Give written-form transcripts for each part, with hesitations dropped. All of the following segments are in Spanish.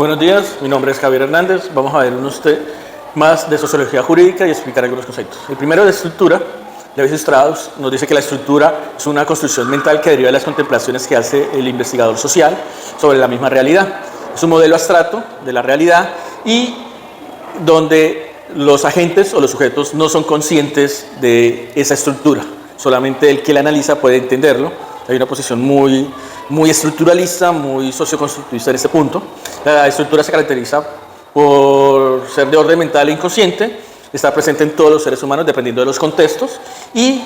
Buenos días, mi nombre es Javier Hernández. Vamos a ver unos más de sociología jurídica y explicar algunos conceptos. El primero de estructura. Levi Strauss nos dice que la estructura es una construcción mental que deriva de las contemplaciones que hace el investigador social sobre la misma realidad. Es un modelo abstracto de la realidad y donde los agentes o los sujetos no son conscientes de esa estructura. Solamente el que la analiza puede entenderlo. Hay una posición muy estructuralista, muy socioconstructivista en este punto. La estructura se caracteriza por ser de orden mental e inconsciente, está presente en todos los seres humanos dependiendo de los contextos y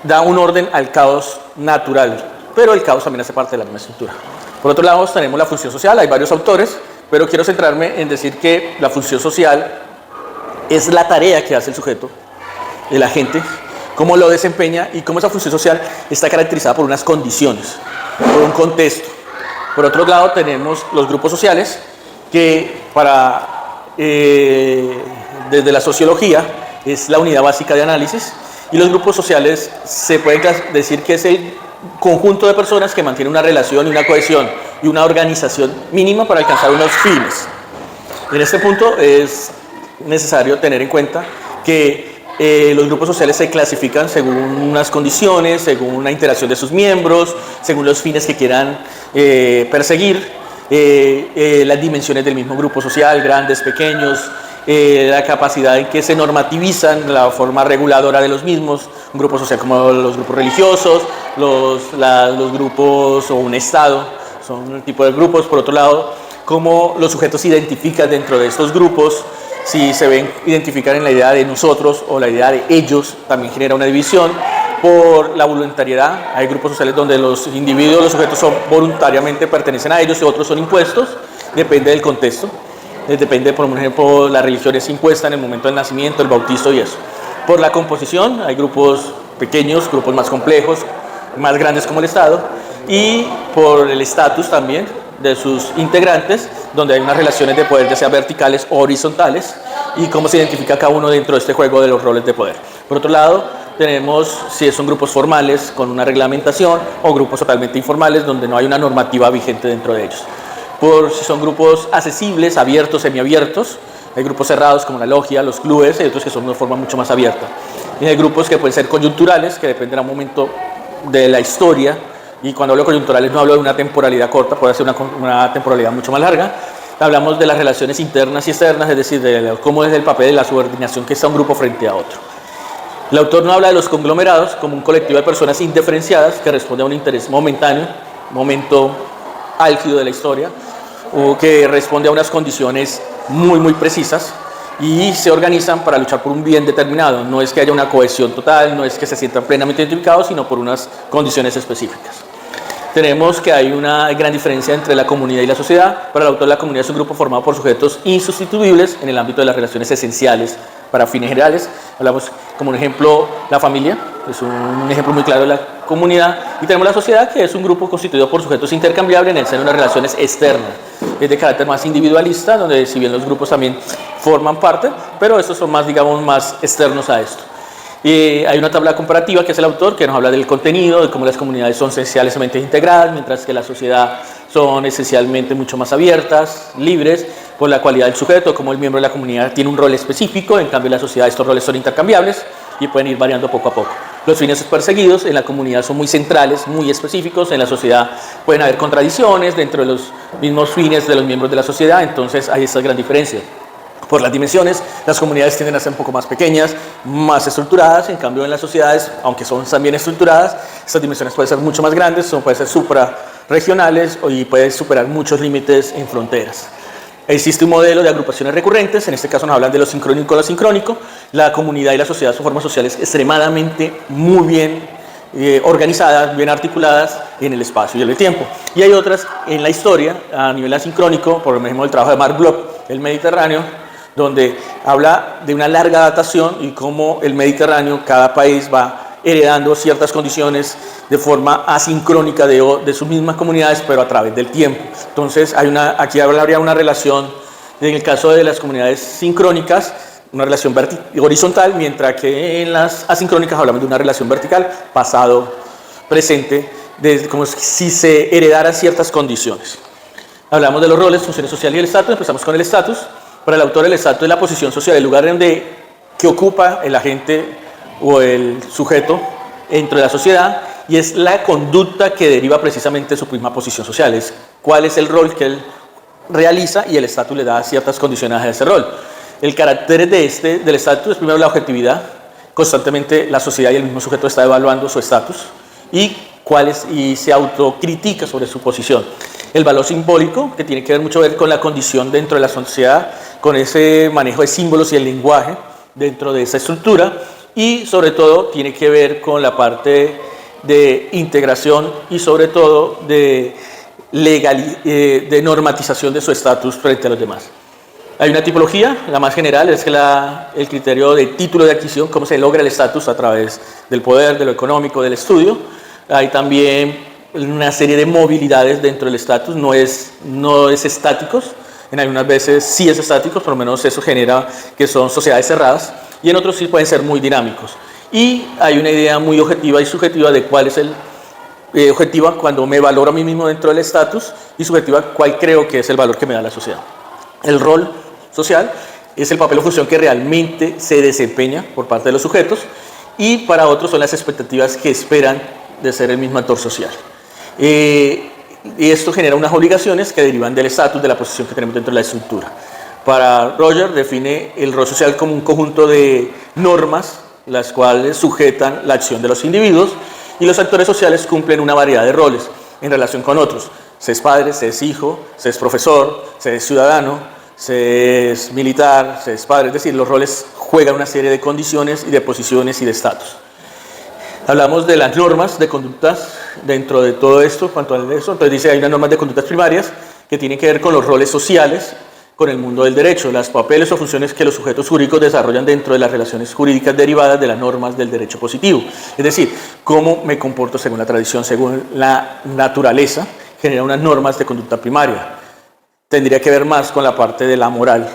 da un orden al caos natural, pero el caos también hace parte de la misma estructura. Por otro lado tenemos la función social. Hay varios autores, pero quiero centrarme en decir que la función social es la tarea que hace el sujeto, el agente, cómo lo desempeña y cómo esa función social está caracterizada por unas condiciones, por un contexto. Por otro lado tenemos los grupos sociales, que desde la sociología es la unidad básica de análisis, y los grupos sociales se puede decir que es el conjunto de personas que mantienen una relación y una cohesión y una organización mínima para alcanzar unos fines. En este punto es necesario tener en cuenta que los grupos sociales se clasifican según unas condiciones, según una interacción de sus miembros, según los fines que quieran perseguir, las dimensiones del mismo grupo social, grandes, pequeños, la capacidad en que se normativizan, la forma reguladora de los mismos, un grupo social como los grupos religiosos, los grupos o un Estado, son un tipo de grupos. Por otro lado, cómo los sujetos se identifican dentro de estos grupos, si se identifican en la idea de nosotros o la idea de ellos, también genera una división. Por la voluntariedad, hay grupos sociales donde los individuos, los sujetos son voluntariamente pertenecen a ellos y otros son impuestos, depende del contexto, depende, por ejemplo, la religión es impuesta en el momento del nacimiento, el bautizo y eso. Por la composición, hay grupos pequeños, grupos más complejos, más grandes como el Estado, y por el estatus también de sus integrantes, donde hay unas relaciones de poder, ya sea verticales o horizontales, y cómo se identifica cada uno dentro de este juego de los roles de poder. Por otro lado, tenemos si son grupos formales con una reglamentación o grupos totalmente informales donde no hay una normativa vigente dentro de ellos. Por si son grupos accesibles, abiertos, semiabiertos, hay grupos cerrados como la logia, los clubes, y otros que son de una forma mucho más abierta. Y hay grupos que pueden ser coyunturales, que dependen de un momento de la historia. Y cuando hablo de coyunturales no hablo de una temporalidad corta, puede ser una temporalidad mucho más larga. Hablamos de las relaciones internas y externas, es decir, de cómo es el papel de la subordinación que está un grupo frente a otro. El autor no habla de los conglomerados como un colectivo de personas indiferenciadas que responde a un interés momentáneo, momento álgido de la historia, o que responde a unas condiciones muy precisas y se organizan para luchar por un bien determinado. No es que haya una cohesión total, no es que se sientan plenamente identificados, sino por unas condiciones específicas. Tenemos que hay una gran diferencia entre la comunidad y la sociedad. Para el autor, la comunidad es un grupo formado por sujetos insustituibles en el ámbito de las relaciones esenciales para fines generales. Hablamos como un ejemplo la familia, es un ejemplo muy claro de la comunidad, y tenemos la sociedad, que es un grupo constituido por sujetos intercambiables en el seno de unas relaciones externas, es de carácter más individualista, donde si bien los grupos también forman parte, pero estos son más, digamos, más externos a esto. Hay una tabla comparativa que es el autor, que nos habla del contenido, de cómo las comunidades son esencialmente integradas, mientras que la sociedad son esencialmente mucho más abiertas, libres, por la cualidad del sujeto, como el miembro de la comunidad tiene un rol específico, en cambio en la sociedad estos roles son intercambiables y pueden ir variando poco a poco. Los fines perseguidos en la comunidad son muy centrales, muy específicos, en la sociedad pueden haber contradicciones dentro de los mismos fines de los miembros de la sociedad, entonces hay esta gran diferencia. Por las dimensiones, las comunidades tienden a ser un poco más pequeñas, más estructuradas, en cambio en las sociedades, aunque son también estructuradas, estas dimensiones pueden ser mucho más grandes, pueden ser suprarregionales y pueden superar muchos límites en fronteras. Existe un modelo de agrupaciones recurrentes, en este caso nos hablan de lo sincrónico a lo asincrónico. La comunidad y la sociedad son formas sociales extremadamente muy bien organizadas, bien articuladas en el espacio y en el tiempo. Y hay otras en la historia, a nivel asincrónico, por ejemplo el trabajo de Mark Bloch, el Mediterráneo, donde habla de una larga datación y cómo el Mediterráneo, cada país va heredando ciertas condiciones de forma asincrónica de sus mismas comunidades, pero a través del tiempo. Entonces, aquí habría una relación, en el caso de las comunidades sincrónicas, una relación horizontal, mientras que en las asincrónicas hablamos de una relación vertical, pasado, presente, como si se heredaran ciertas condiciones. Hablamos de los roles, funciones sociales y el estatus. Empezamos con el estatus. Para el autor, el estatus es la posición social, el lugar que ocupa el agente o el sujeto dentro de la sociedad, y es la conducta que deriva precisamente de su misma posición social. Es cuál es el rol que él realiza, y el estatus le da ciertas condiciones a ese rol. El carácter del estatus es primero la objetividad. Constantemente la sociedad y el mismo sujeto está evaluando su estatus y se autocritica sobre su posición. El valor simbólico, que tiene que ver mucho con la condición dentro de la sociedad, con ese manejo de símbolos y el lenguaje dentro de esa estructura, y sobre todo tiene que ver con la parte de integración y sobre todo de normatización de su estatus frente a los demás. Hay una tipología, la más general es que el criterio de título de adquisición, cómo se logra el estatus a través del poder, de lo económico, del estudio. Hay también una serie de movilidades dentro del estatus, no es estáticos, en algunas veces sí es estático, por lo menos eso genera que son sociedades cerradas, y en otros sí pueden ser muy dinámicos. Y hay una idea muy objetiva y subjetiva de cuál es objetiva cuando me valoro a mí mismo dentro del estatus, y subjetiva cuál creo que es el valor que me da la sociedad. El rol social es el papel o función que realmente se desempeña por parte de los sujetos, y para otros son las expectativas que esperan de ser el mismo actor social. Y esto genera unas obligaciones que derivan del estatus, de la posición que tenemos dentro de la estructura. Para Roger define el rol social como un conjunto de normas las cuales sujetan la acción de los individuos, y los actores sociales cumplen una variedad de roles en relación con otros. Se es padre, se es hijo, se es profesor, se es ciudadano, se es militar, se es padre, es decir, los roles juegan una serie de condiciones y de posiciones y de estatus. Hablamos de las normas de conductas dentro de todo esto, cuanto a eso, entonces dice hay unas normas de conductas primarias que tienen que ver con los roles sociales, con el mundo del derecho, los papeles o funciones que los sujetos jurídicos desarrollan dentro de las relaciones jurídicas derivadas de las normas del derecho positivo. Es decir, cómo me comporto según la tradición, según la naturaleza, genera unas normas de conducta primaria. Tendría que ver más con la parte de la moral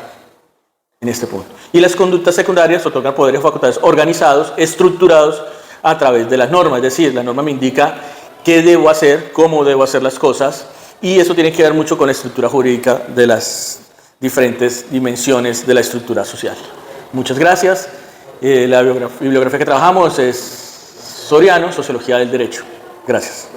en este punto. Y las conductas secundarias otorgan poderes o facultades organizados, estructurados a través de las normas. Es decir, la norma me indica qué debo hacer, cómo debo hacer las cosas, y eso tiene que ver mucho con la estructura jurídica de las diferentes dimensiones de la estructura social. Muchas gracias. La bibliografía que trabajamos es Soriano, Sociología del Derecho. Gracias.